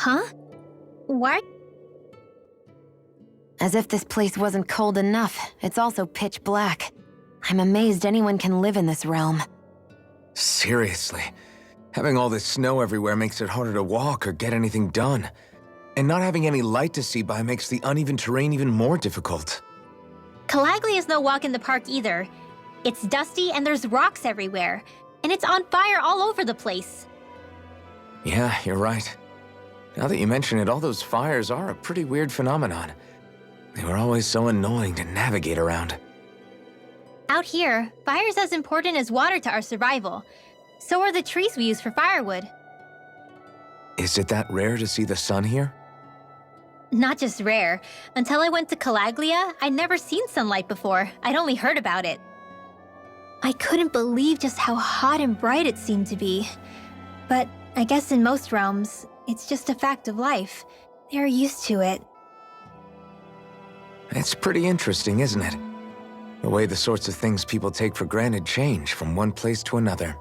Huh? What? As if this place wasn't cold enough, it's also pitch black. I'm amazed anyone can live in this realm. Seriously. Having all this snow everywhere makes it harder to walk or get anything done. And not having any light to see by makes the uneven terrain even more difficult. Clysodia is no walk in the park either. It's dusty and there's rocks everywhere. And it's on fire all over the place. Yeah, you're right. Now that you mention it, all those fires are a pretty weird phenomenon. They were always so annoying to navigate around. Out here, fire's as important as water to our survival. So are the trees we use for firewood. Is it that rare to see the sun here? Not just rare. Until I went to Clysodia, I'd never seen sunlight before. I'd only heard about it. I couldn't believe just how hot and bright it seemed to be. But I guess in most realms, it's just a fact of life. They're used to it. It's pretty interesting, isn't it? The way the sorts of things people take for granted change from one place to another.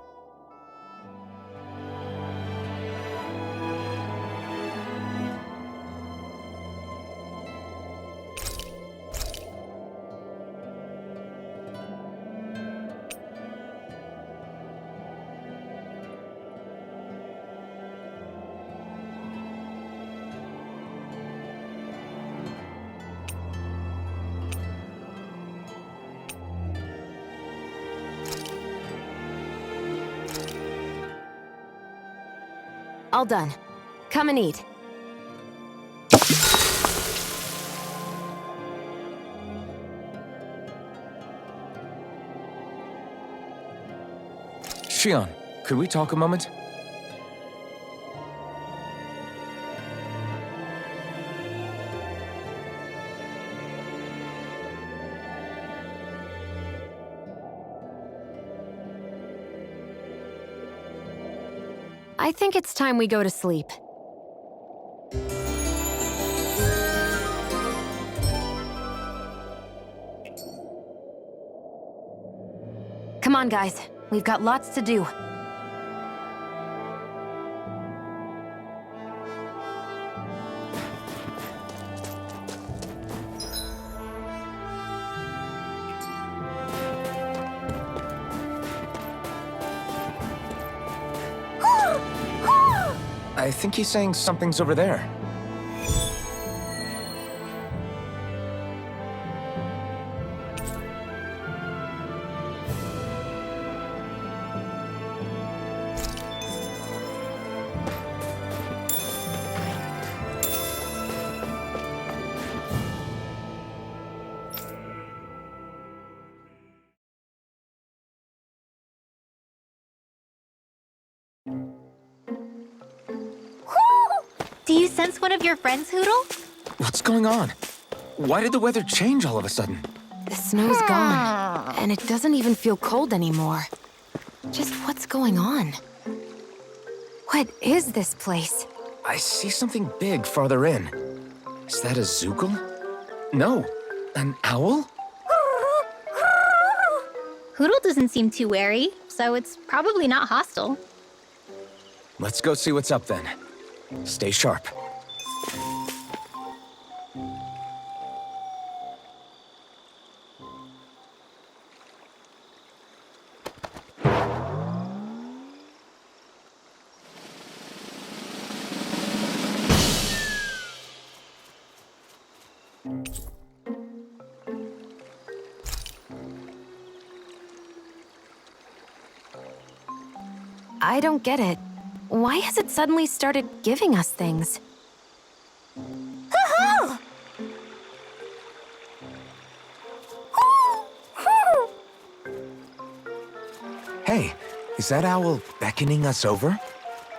All done. Come and eat. Shion, could we talk a moment? I think it's time we go to sleep. Come on, guys. We've got lots to do. I think he's saying something's over there. Do you sense one of your friends, Hoodle? What's going on? Why did the weather change all of a sudden? The snow's gone, and it doesn't even feel cold anymore. Just what's going on? What is this place? I see something big farther in. Is that a Zookle? No, an owl? Hoodle doesn't seem too wary, so it's probably not hostile. Let's go see what's up then. Stay sharp. I don't get it. Why has it suddenly started giving us things? Hey, is that owl beckoning us over?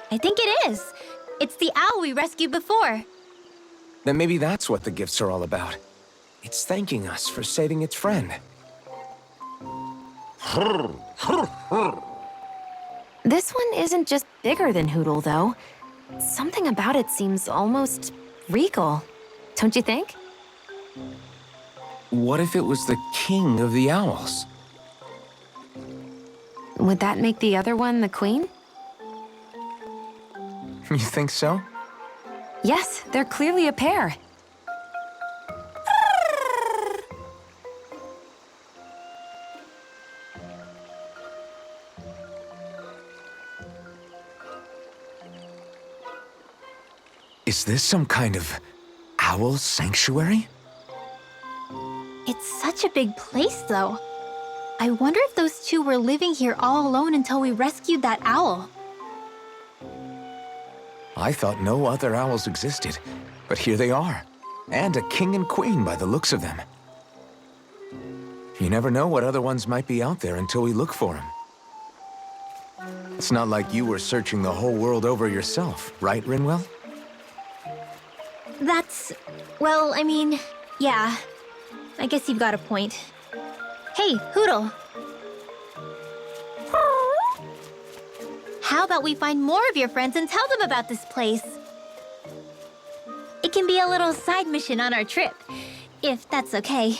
I think it is. It's the owl we rescued before. Then maybe that's what the gifts are all about. It's thanking us for saving its friend. This one isn't just bigger than Hoodle, though. Something about it seems almost regal, don't you think? What if it was the king of the owls? Would that make the other one the queen? You think so? Yes, they're clearly a pair. Is this some kind of owl sanctuary? It's such a big place, though. I wonder if those two were living here all alone until we rescued that owl. I thought no other owls existed, but here they are. And a king and queen by the looks of them. You never know what other ones might be out there until we look for them. It's not like you were searching the whole world over yourself, right, Rinwell? Well, I mean, yeah. I guess you've got a point. Hey, Hootle. How about we find more of your friends and tell them about this place? It can be a little side mission on our trip, if that's okay.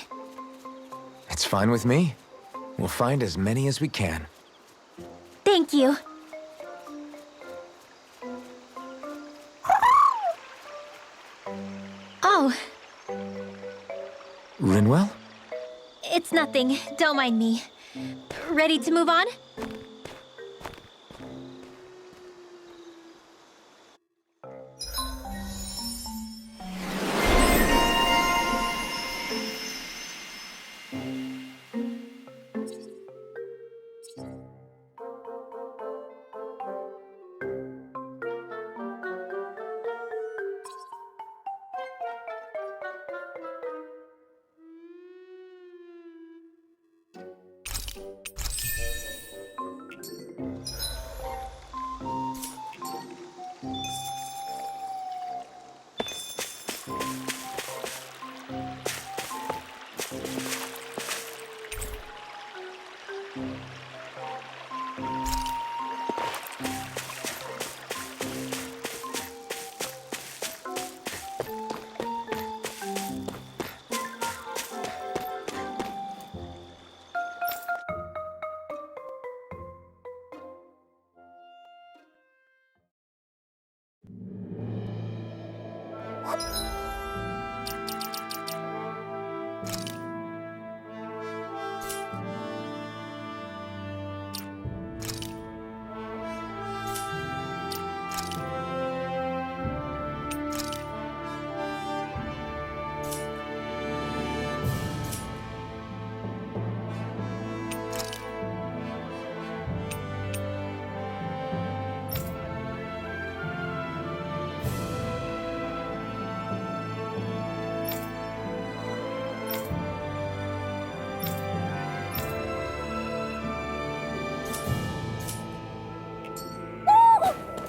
It's fine with me. We'll find as many as we can. Thank you. Oh, Rinwell? it's nothing. Don't mind me. Ready to move on?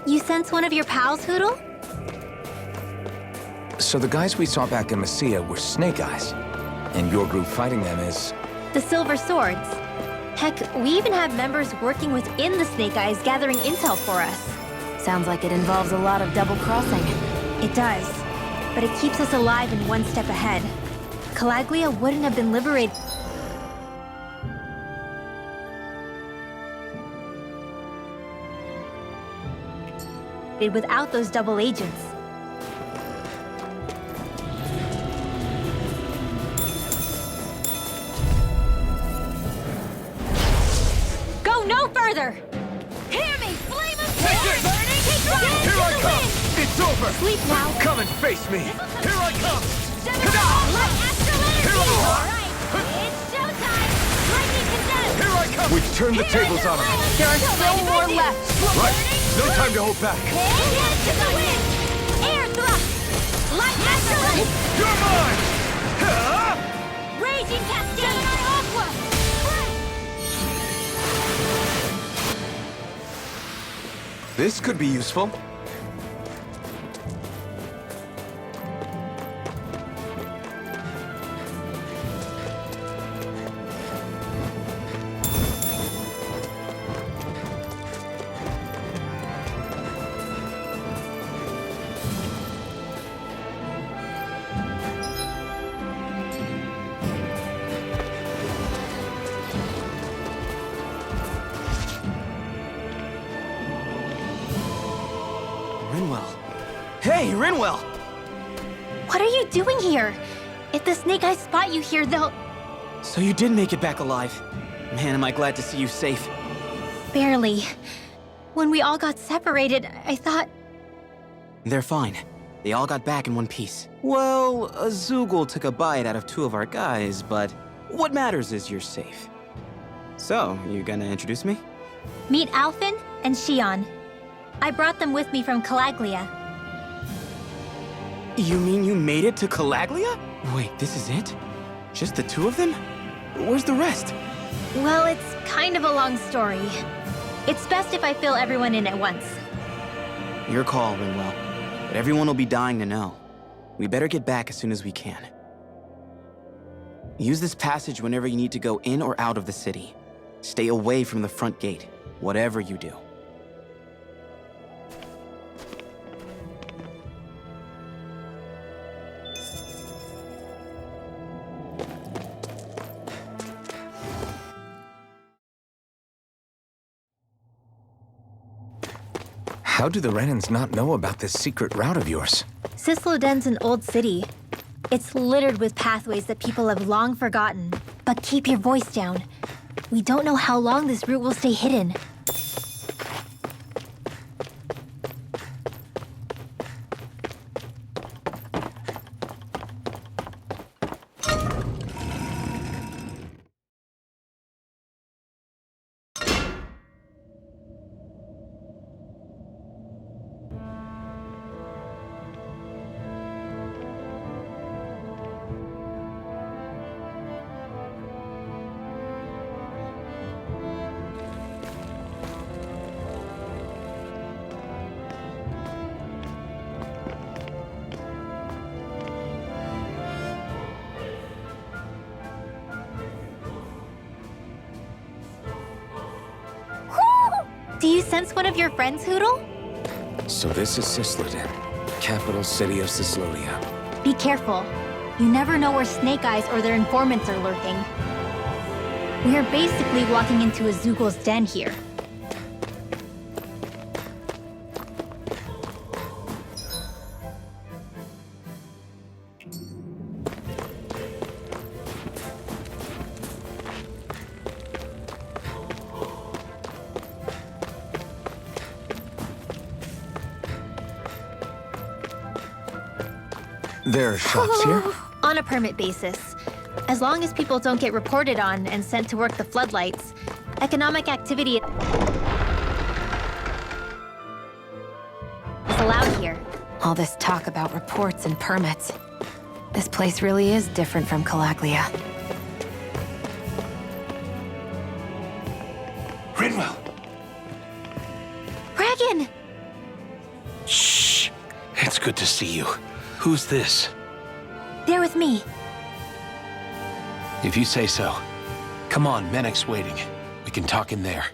You sense one of your pals, Hootle? So the guys we saw back in Messia were Snake Eyes, and your group fighting them is... The Silver Swords. Heck, we even have members working within the Snake Eyes gathering intel for us. Sounds like it involves a lot of double-crossing. It does, but it keeps us alive and one step ahead. Calaglia wouldn't have been liberated without those double agents. Go no further! Hear me! Flame of Spirit! Burning! Here I come! It's over! Sleep now! Come and face me! Here I come! Here Alright, it's showtime! Lightning condensed! Here I come! We've turned the tables on them! There are still more left! Right! No time to hold back! Head to the wind! Air thrust! Light astrolate! You're mine! Raging cascade! Aqua! This could be useful. Rinwell. Hey! Hey, Rinwell! What are you doing here? If the Snake Eyes spot you here, they'll... So you did make it back alive. Man, am I glad to see you safe. Barely. When we all got separated, I thought... They're fine. They all got back in one piece. Well, a Zoogle took a bite out of 2 of our guys, but what matters is you're safe. So, you gonna introduce me? Meet Alphen and Shion. I brought them with me from Calaglia. You mean you made it to Calaglia? Wait, this is it? Just the 2 of them? Where's the rest? Well, it's kind of a long story. It's best if I fill everyone in at once. Your call, Rinwell. But everyone will be dying to know. We better get back as soon as we can. Use this passage whenever you need to go in or out of the city. Stay away from the front gate, whatever you do. How do the Renans not know about this secret route of yours? Cisloden's an old city. It's littered with pathways that people have long forgotten. But keep your voice down. We don't know how long this route will stay hidden. Do you sense one of your friends, Hootle? So this is Cisloden, capital city of Clysodia. Be careful. You never know where Snake Eyes or their informants are lurking. We are basically walking into a Zoogle's den here. There are shops here? On a permit basis. As long as people don't get reported on and sent to work the floodlights, economic activity is allowed here. All this talk about reports and permits. This place really is different from Calaglia. Rinwell! Dragon! Shh! It's good to see you. Who's this? They're with me. If you say so. Come on, Menek's waiting. We can talk in there.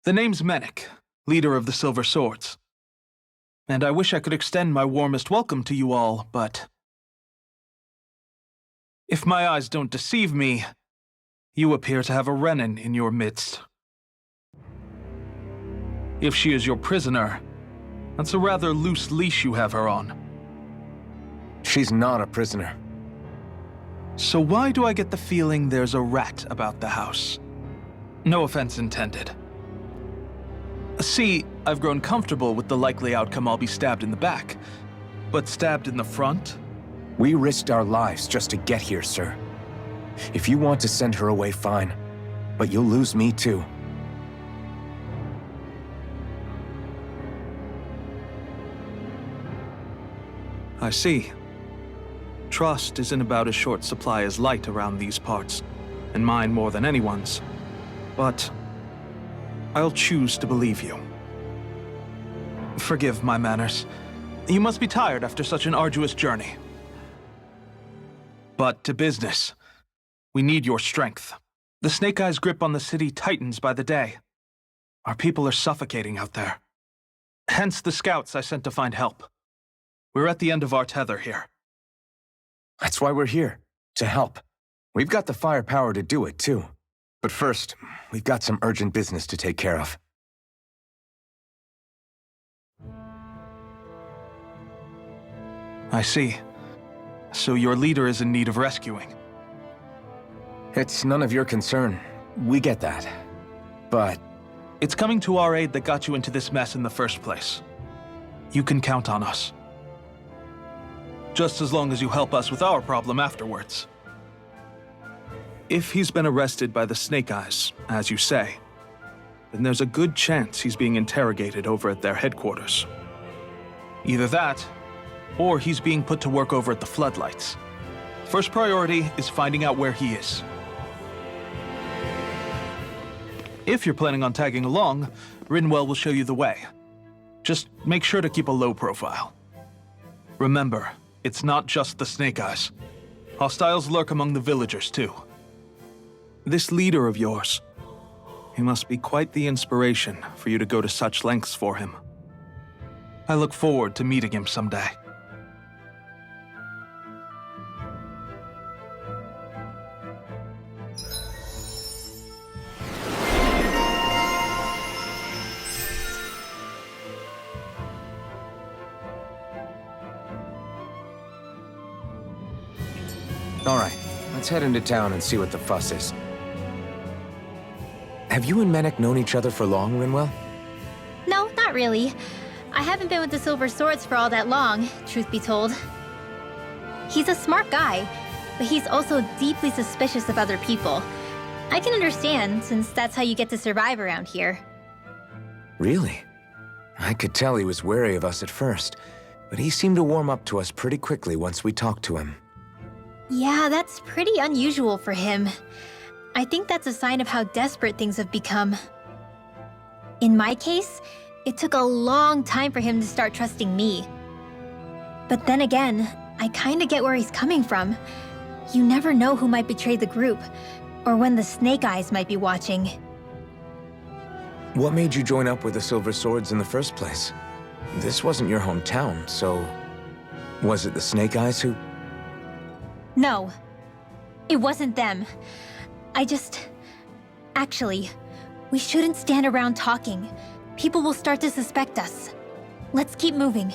The name's Menek, leader of the Silver Swords. And I wish I could extend my warmest welcome to you all, but... if my eyes don't deceive me, you appear to have a Renan in your midst. If she is your prisoner, that's a rather loose leash you have her on. She's not a prisoner. So why do I get the feeling there's a rat about the house? No offense intended. See, I've grown comfortable with the likely outcome I'll be stabbed in the back, but stabbed in the front? We risked our lives just to get here, sir. If you want to send her away, fine. But you'll lose me too. I see. Trust is in about as short supply as light around these parts, and mine more than anyone's. But I'll choose to believe you. Forgive my manners. You must be tired after such an arduous journey. But to business. We need your strength. The Snake Eyes' grip on the city tightens by the day. Our people are suffocating out there. Hence the scouts I sent to find help. We're at the end of our tether here. That's why we're here, to help. We've got the firepower to do it, too. But first, we've got some urgent business to take care of. I see. So your leader is in need of rescuing. It's none of your concern. We get that. But It's coming to our aid that got you into this mess in the first place. You can count on us. Just as long as you help us with our problem afterwards. If he's been arrested by the Snake Eyes, as you say, then there's a good chance he's being interrogated over at their headquarters. Either that, or he's being put to work over at the Floodlights. First priority is finding out where he is. If you're planning on tagging along, Rinwell will show you the way. Just make sure to keep a low profile. Remember, it's not just the Snake Eyes. Hostiles lurk among the villagers, too. This leader of yours, he must be quite the inspiration for you to go to such lengths for him. I look forward to meeting him someday. all right, let's head into town and see what the fuss is. Have you and Menek known each other for long, Rinwell? No, not really. I haven't been with the Silver Swords for all that long, truth be told. He's a smart guy, but he's also deeply suspicious of other people. I can understand, since that's how you get to survive around here. Really? I could tell he was wary of us at first, but he seemed to warm up to us pretty quickly once we talked to him. Yeah, that's pretty unusual for him. I think that's a sign of how desperate things have become. In my case, it took a long time for him to start trusting me. But then again, I kinda get where he's coming from. You never know who might betray the group, or when the Snake Eyes might be watching. What made you join up with the Silver Swords in the first place? This wasn't your hometown, so... Was it the Snake Eyes who... No, it wasn't them. Actually, we shouldn't stand around talking. People will start to suspect us. Let's keep moving.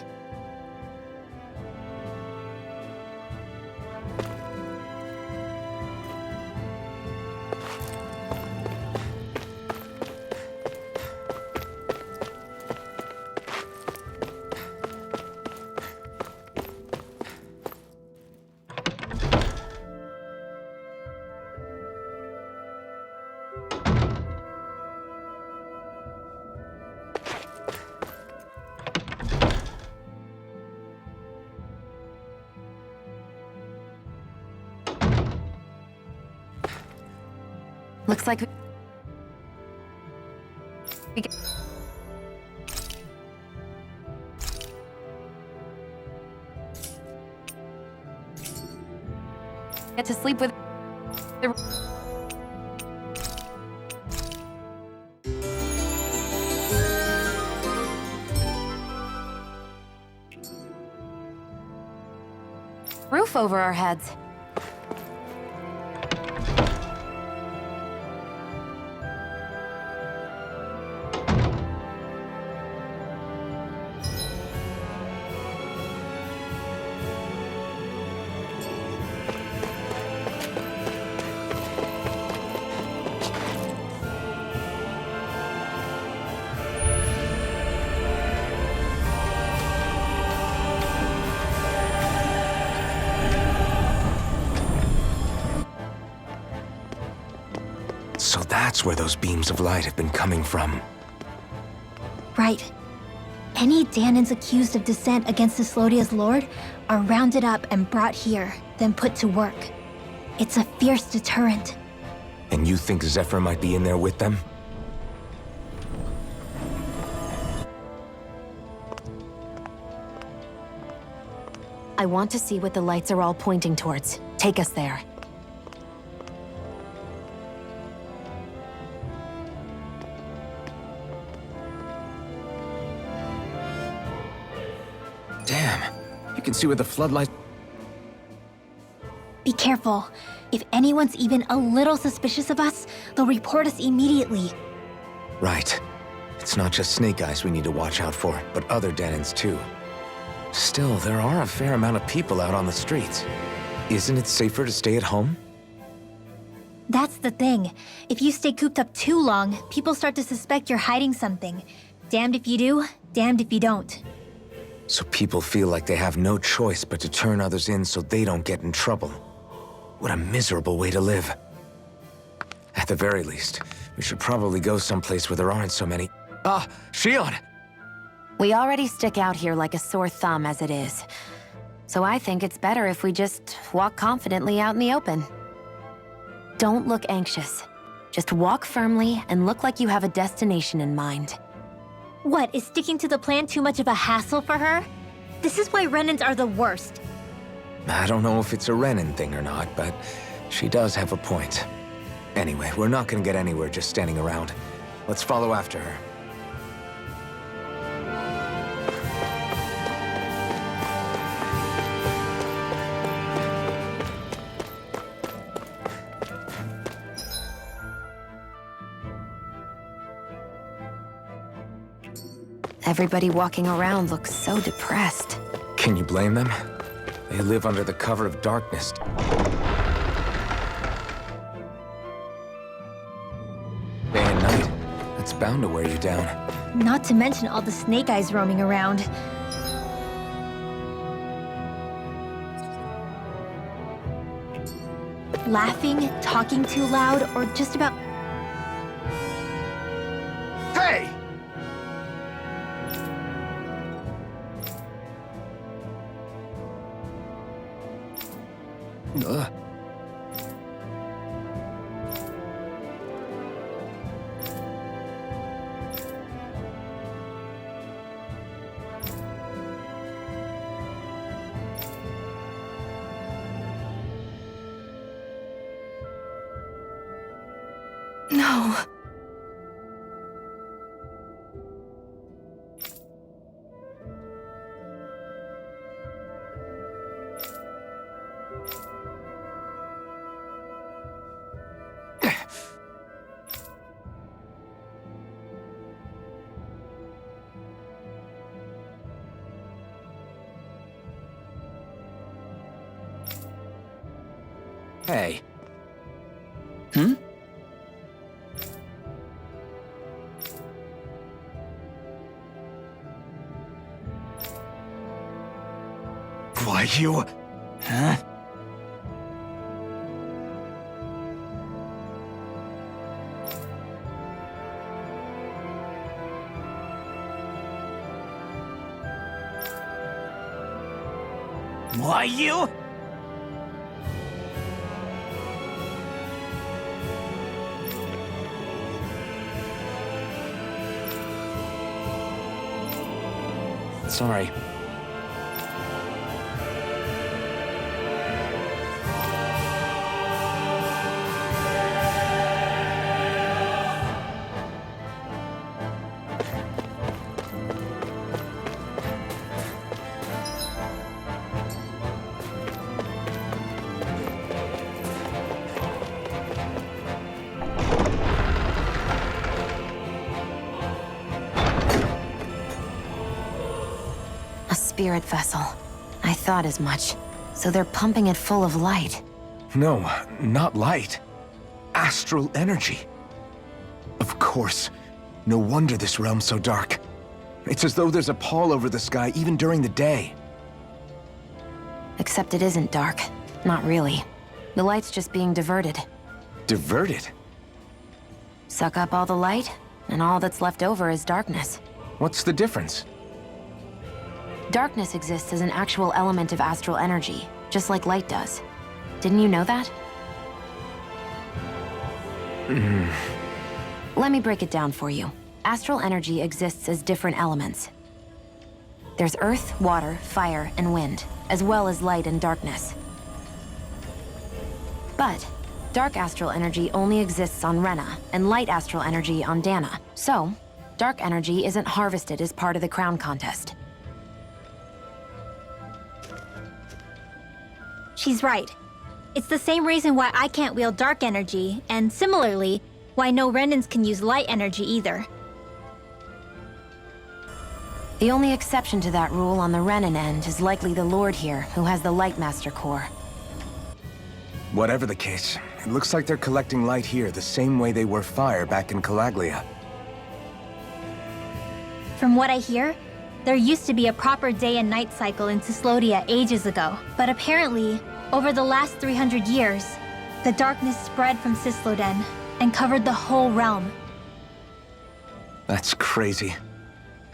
Looks like we get to sleep with the roof over our heads. So that's where those beams of light have been coming from. Right. Any Danans accused of dissent against Cyslodia's lord are rounded up and brought here, then put to work. It's a fierce deterrent. And you think Zephyr might be in there with them? I want to see what the lights are all pointing towards. Take us there. Damn, you can see where the floodlight... Be careful. If anyone's even a little suspicious of us, they'll report us immediately. Right. It's not just Snake Eyes we need to watch out for, but other Denons too. Still, there are a fair amount of people out on the streets. Isn't it safer to stay at home? That's the thing. If you stay cooped up too long, people start to suspect you're hiding something. Damned if you do, damned if you don't. So people feel like they have no choice but to turn others in so they don't get in trouble. What a miserable way to live. At the very least, we should probably go someplace where there aren't so many. Ah, Shion! We already stick out here like a sore thumb as it is. So I think it's better if we just walk confidently out in the open. Don't look anxious. Just walk firmly and look like you have a destination in mind. What, is sticking to the plan too much of a hassle for her? This is why Renans are the worst. I don't know if it's a Renin thing or not, but she does have a point. Anyway, we're not gonna get anywhere just standing around. Let's follow after her. Everybody walking around looks so depressed. Can you blame them? They live under the cover of darkness. Day and night. That's bound to wear you down. Not to mention all the Snake Eyes roaming around. Laughing, talking too loud, or just about... Hey! Ugh. No. Hey. Hmm? Why, you... Huh? Why, you? Sorry. A spirit vessel. I thought as much. So they're pumping it full of light. No, not light. Astral energy. Of course. No wonder this realm's so dark. It's as though there's a pall over the sky even during the day. Except it isn't dark. Not really. The light's just being diverted. Diverted? Suck up all the light, and all that's left over is darkness. What's the difference? Darkness exists as an actual element of astral energy, just like light does. Didn't you know that? Let me break it down for you. Astral energy exists as different elements. There's earth, water, fire, and wind, as well as light and darkness. But dark astral energy only exists on Rena, and light astral energy on Dana. So, dark energy isn't harvested as part of the crown contest. She's right. It's the same reason why I can't wield dark energy, and similarly, why no Renans can use light energy either. The only exception to that rule on the Renan end is likely the Lord here, who has the Lightmaster core. Whatever the case, it looks like they're collecting light here the same way they were fire back in Calaglia. From what I hear, there used to be a proper day and night cycle in Clysodia ages ago, but apparently, over the last 300 years, the darkness spread from Cysloden and covered the whole realm. That's crazy.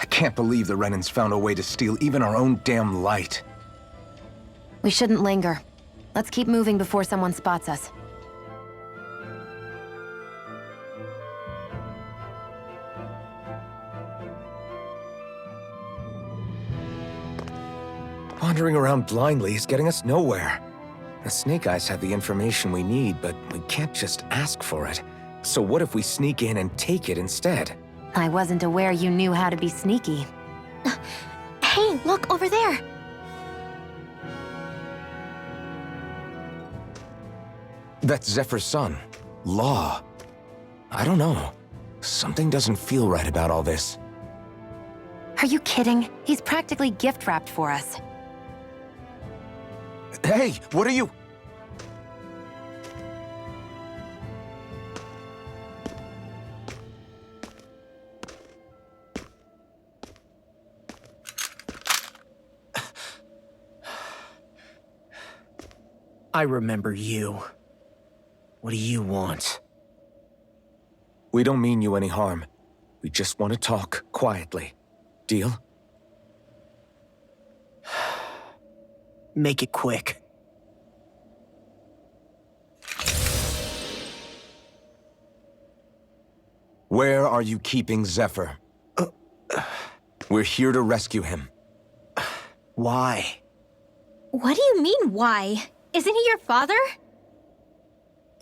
I can't believe the Renans found a way to steal even our own damn light. We shouldn't linger. Let's keep moving before someone spots us. Wandering around blindly is getting us nowhere. The Snake Eyes have the information we need, but we can't just ask for it. So what if we sneak in and take it instead? I wasn't aware you knew how to be sneaky. Hey, look over there! That's Zephyr's son, Law. I don't know. Something doesn't feel right about all this. Are you kidding? He's practically gift-wrapped for us. Hey, what are you? I remember you. What do you want? We don't mean you any harm. We just want to talk quietly. Deal? Make it quick. Where are you keeping Zephyr? We're here to rescue him. Why? What do you mean, why? Isn't he your father?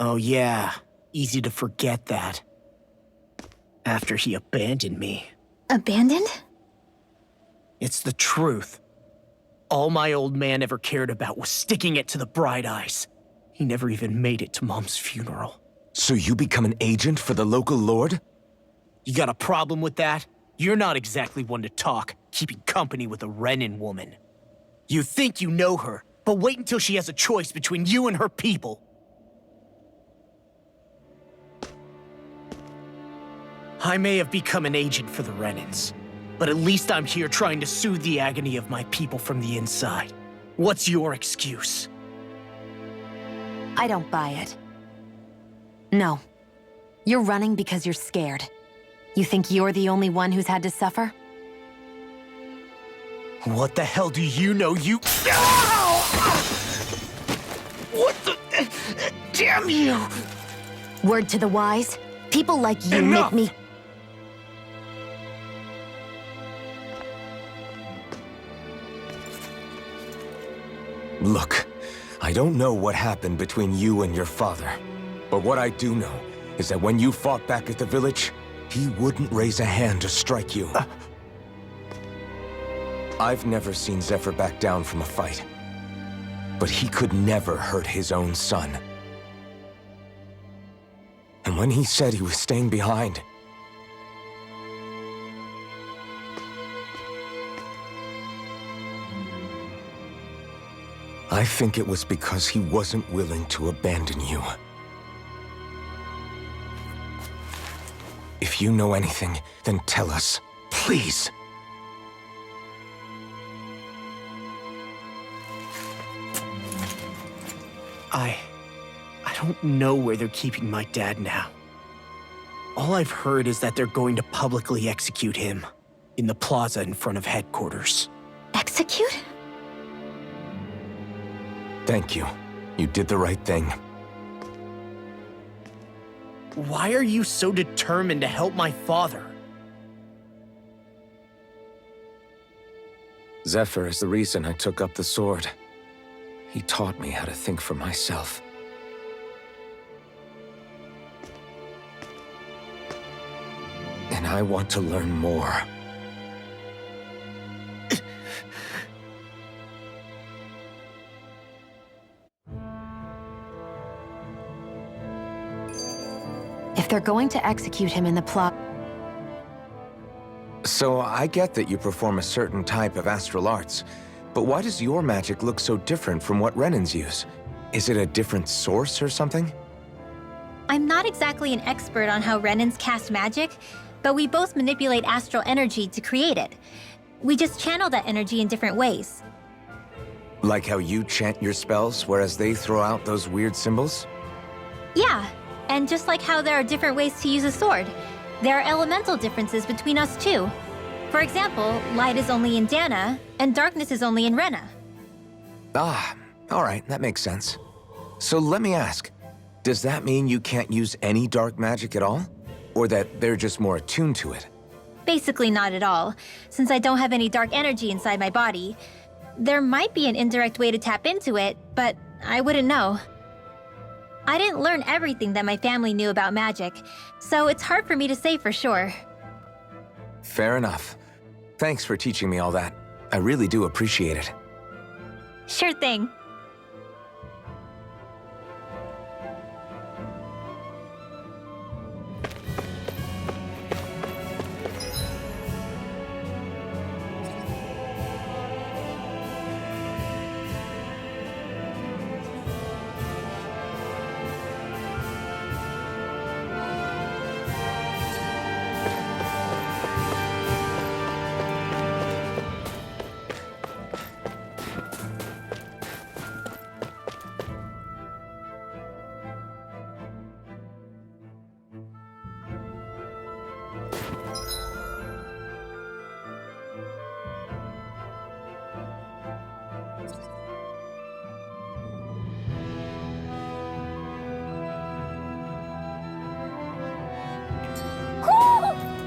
Oh yeah, easy to forget that. After he abandoned me. Abandoned? It's the truth. All my old man ever cared about was sticking it to the Bright Eyes. He never even made it to Mom's funeral. So you become an agent for the local lord? You got a problem with that? You're not exactly one to talk, keeping company with a Renan woman. You think you know her, but wait until she has a choice between you and her people. I may have become an agent for the Renans, but at least I'm here trying to soothe the agony of my people from the inside. What's your excuse? I don't buy it. No. You're running because you're scared. You think you're the only one who's had to suffer? What the hell do you know, you— What the— Damn you! Word to the wise, people like you Enough! make me— Look, I don't know what happened between you and your father. But what I do know is that when you fought back at the village, he wouldn't raise a hand to strike you. I've never seen Zephyr back down from a fight. But he could never hurt his own son. And when he said he was staying behind, I think it was because he wasn't willing to abandon you. If you know anything, then tell us, please. I don't know where they're keeping my dad now. All I've heard is that they're going to publicly execute him in the plaza in front of headquarters. Execute? Thank you. You did the right thing. Why are you so determined to help my father? Zephyr is the reason I took up the sword. He taught me how to think for myself. And I want to learn more. If they're going to execute him in the plot... So I get that you perform a certain type of astral arts, but why does your magic look so different from what Renan's use? Is it a different source or something? I'm not exactly an expert on how Renans cast magic, but we both manipulate astral energy to create it. We just channel that energy in different ways. Like how you chant your spells, whereas they throw out those weird symbols? Yeah, and just like how there are different ways to use a sword, there are elemental differences between us too. For example, light is only in Dana, and darkness is only in Rena. Ah, alright, that makes sense. So let me ask, does that mean you can't use any dark magic at all? Or that they're just more attuned to it? Basically not at all, since I don't have any dark energy inside my body. There might be an indirect way to tap into it, but I wouldn't know. I didn't learn everything that my family knew about magic, so it's hard for me to say for sure. Fair enough. Thanks for teaching me all that. I really do appreciate it. Sure thing.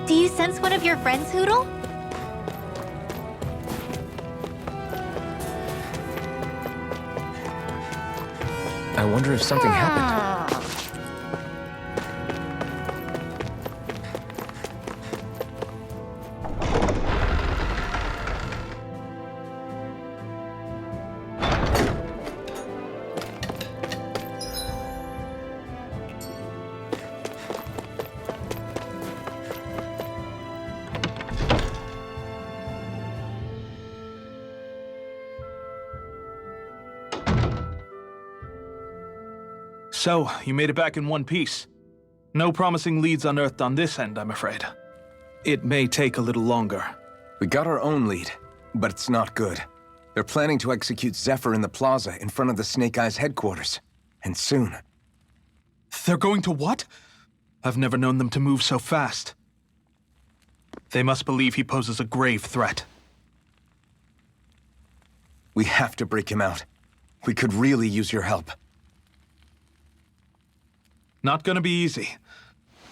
Do you sense one of your friends, Hootle? I wonder if something happened. So, you made it back in one piece. No promising leads unearthed on this end, I'm afraid. It may take a little longer. We got our own lead, but it's not good. They're planning to execute Zephyr in the plaza in front of the Snake Eyes headquarters. And soon. They're going to what? I've never known them to move so fast. They must believe he poses a grave threat. We have to break him out. We could really use your help. Not gonna be easy,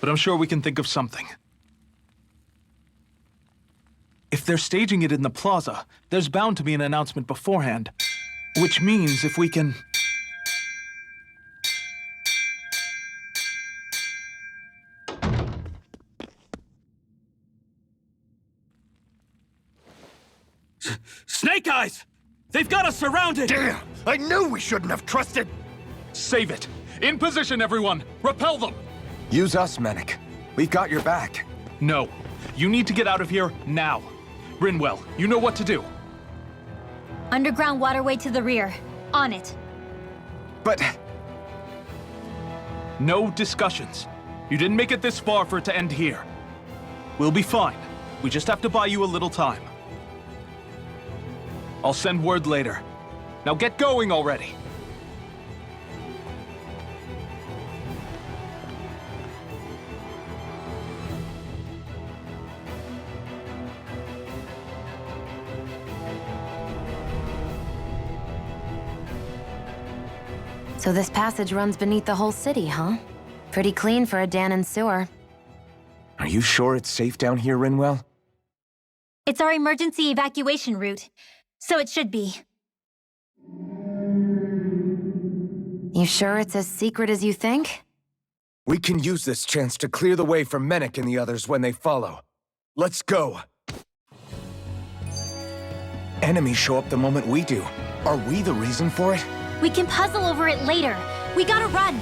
but I'm sure we can think of something. If they're staging it in the plaza, there's bound to be an announcement beforehand. Which means if we can... Snake Eyes! They've got us surrounded! Damn! I knew we shouldn't have trusted! Save it! In position, everyone! Repel them! Use us, Mennick. We've got your back. No. You need to get out of here now. Rinwell, you know what to do. Underground waterway to the rear. On it. But... No discussions. You didn't make it this far for it to end here. We'll be fine. We just have to buy you a little time. I'll send word later. Now get going already. So this passage runs beneath the whole city, huh? Pretty clean for a Danon sewer. Are you sure it's safe down here, Rinwell? It's our emergency evacuation route, so it should be. You sure it's as secret as you think? We can use this chance to clear the way for Mennick and the others when they follow. Let's go. Enemies show up the moment we do. Are we the reason for it? We can puzzle over it later. We gotta run.